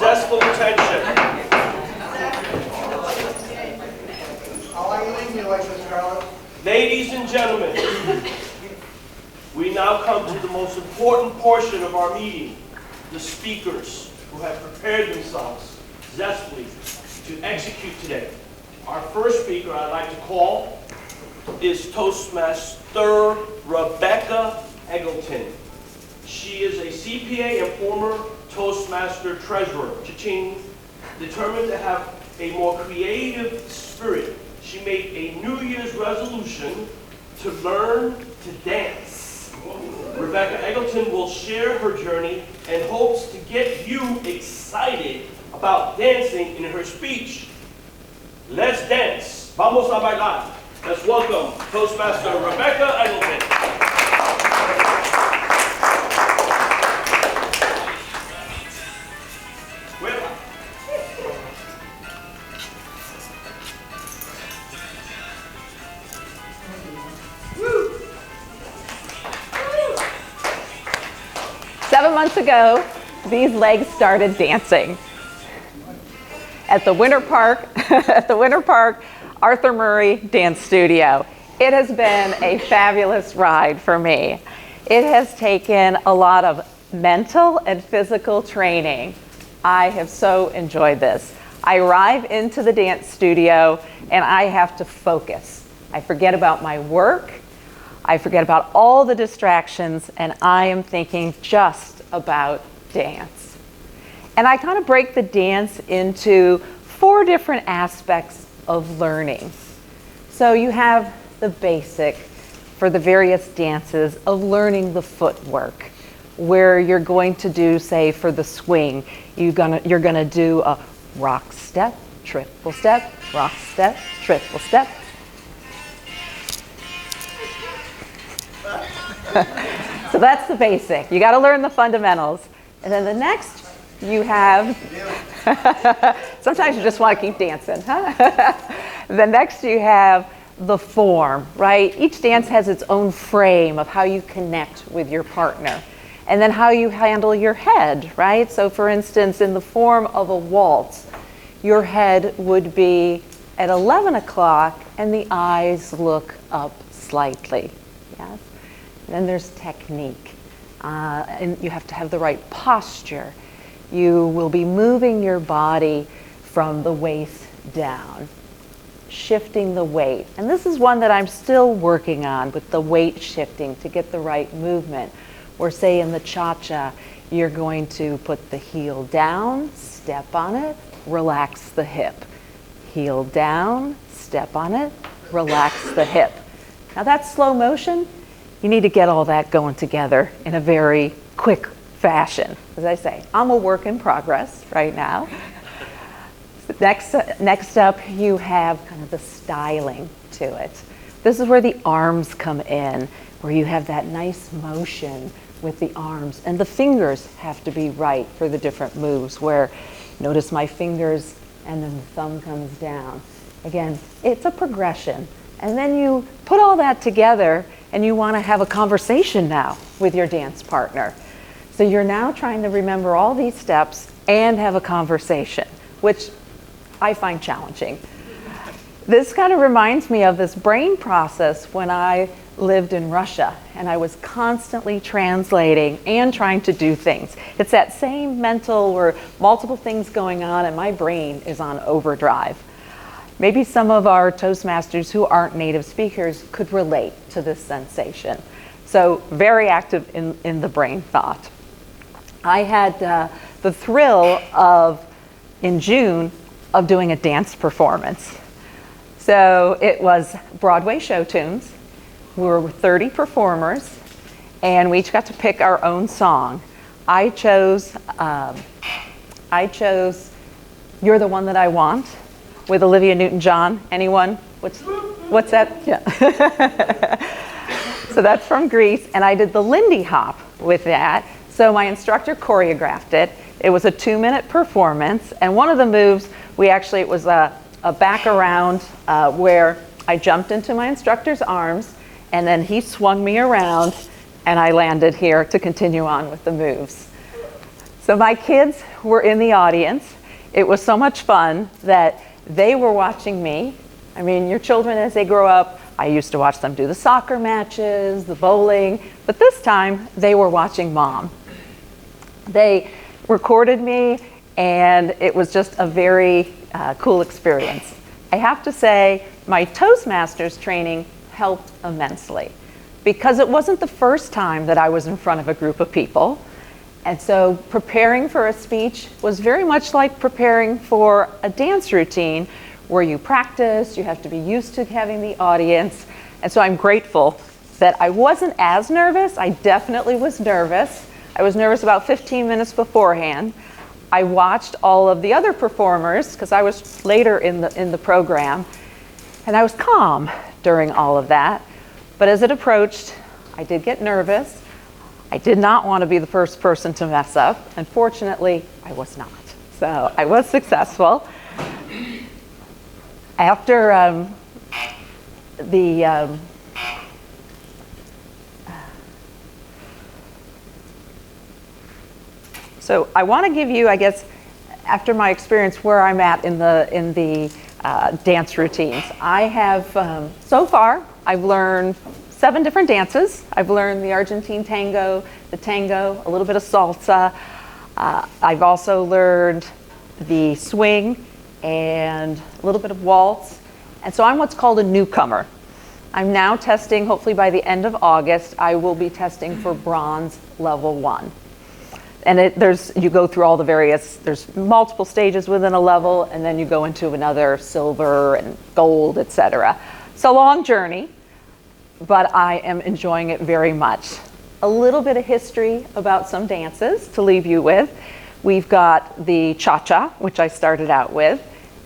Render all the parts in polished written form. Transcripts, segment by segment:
zestful attention. How are you leaving, Mrs. Carla? Ladies and gentlemen, we now come to the most important portion of our meeting, the speakers who have prepared themselves zestfully to execute today. Our first speaker I'd like to call is Toastmaster Rebecca Eggleton. She is a CPA and former Toastmaster treasurer. Cha-ching. Determined to have a more creative spirit, she made a New Year's resolution to learn to dance. Rebecca Eggleton will share her journey and hopes to get you excited about dancing in her speech. Let's dance. Vamos a bailar. Let's welcome Toastmaster Rebecca Eggleton. 7 months ago, these legs started dancing at the Winter Park, Arthur Murray Dance Studio. It has been a fabulous ride for me. It has taken a lot of mental and physical training. I have so enjoyed this. I arrive into the dance studio and I have to focus. I forget about my work. I forget about all the distractions, and I am thinking just about dance. And I kind of break the dance into 4 different aspects of learning. So you have the basic for the various dances of learning the footwork, where you're going to do, say, for the swing, you're gonna do a rock step, triple step, rock step, triple step. So that's the basic. You got to learn the fundamentals. And then the next you have, sometimes you just want to keep dancing, huh? The next you have the form, right? Each dance has its own frame of how you connect with your partner. And then how you handle your head, right? So for instance, in the form of a waltz, your head would be at 11 o'clock and the eyes look up slightly, yes? Then there's technique, and you have to have the right posture. You will be moving your body from the waist down, shifting the weight. And this is one that I'm still working on with the weight shifting to get the right movement. Or say in the cha-cha, you're going to put the heel down, step on it, relax the hip. Heel down, step on it, relax the hip. Now that's slow motion. You need to get all that going together in a very quick fashion. As I say, I'm a work in progress right now. Next up, you have kind of the styling to it. This is where the arms come in, where you have that nice motion with the arms. And the fingers have to be right for the different moves, where notice my fingers and then the thumb comes down. Again, it's a progression. And then you put all that together and you want to have a conversation now with your dance partner. So you're now trying to remember all these steps and have a conversation, which I find challenging. This kind of reminds me of this brain process when I lived in Russia and I was constantly translating and trying to do things. It's that same mental or multiple things going on and my brain is on overdrive. Maybe some of our Toastmasters who aren't native speakers could relate to this sensation. So very active in the brain thought. I had the thrill of, in June, of doing a dance performance. So it was Broadway show tunes. We were 30 performers and we each got to pick our own song. I chose You're the One That I Want with Olivia Newton-John. Anyone? What's that? Yeah. So that's from Greece, and I did the Lindy Hop with that. So my instructor choreographed it. It was a 2-minute performance, and one of the moves, it was a back around where I jumped into my instructor's arms, and then he swung me around, and I landed here to continue on with the moves. So my kids were in the audience. It was so much fun that they were watching me. I mean, your children, as they grow up, I used to watch them do the soccer matches, the bowling, but this time they were watching Mom. They recorded me, and it was just a very cool experience. I have to say, my Toastmasters training helped immensely because it wasn't the first time that I was in front of a group of people. And so preparing for a speech was very much like preparing for a dance routine where you practice, you have to be used to having the audience. And so I'm grateful that I wasn't as nervous. I definitely was nervous. I was nervous about 15 minutes beforehand. I watched all of the other performers because I was later in the program, and I was calm during all of that. But as it approached, I did get nervous. I did not want to be the first person to mess up. Unfortunately, I was not. So I was successful. After so I want to give you, I guess, after my experience, where I'm at in the dance routines. I have, so far, I've learned 7 different dances. I've learned the Argentine tango, the tango, a little bit of salsa. I've also learned the swing and a little bit of waltz. And so I'm what's called a newcomer. I'm now testing, hopefully by the end of August, I will be testing for bronze level 1. And you go through all the various, there's multiple stages within a level, and then you go into another silver and gold, etc. It's a long journey, but I am enjoying it very much. A little bit of history about some dances to leave you with. We've got the cha-cha, which I started out with.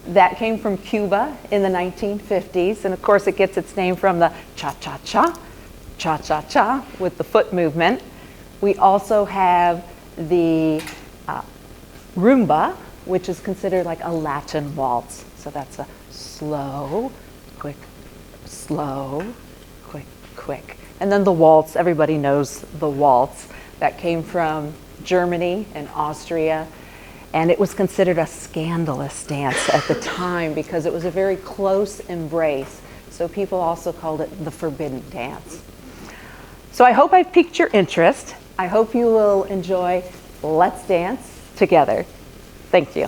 That came from Cuba in the 1950s, and of course it gets its name from the cha-cha-cha, cha-cha-cha, with the foot movement. We also have the rumba, which is considered like a Latin waltz. So that's a slow, quick, slow, quick, quick. And then the waltz, everybody knows the waltz. That came from Germany and Austria. And it was considered a scandalous dance at the time because it was a very close embrace. So people also called it the forbidden dance. So I hope I've piqued your interest. I hope you will enjoy Let's Dance Together. Thank you.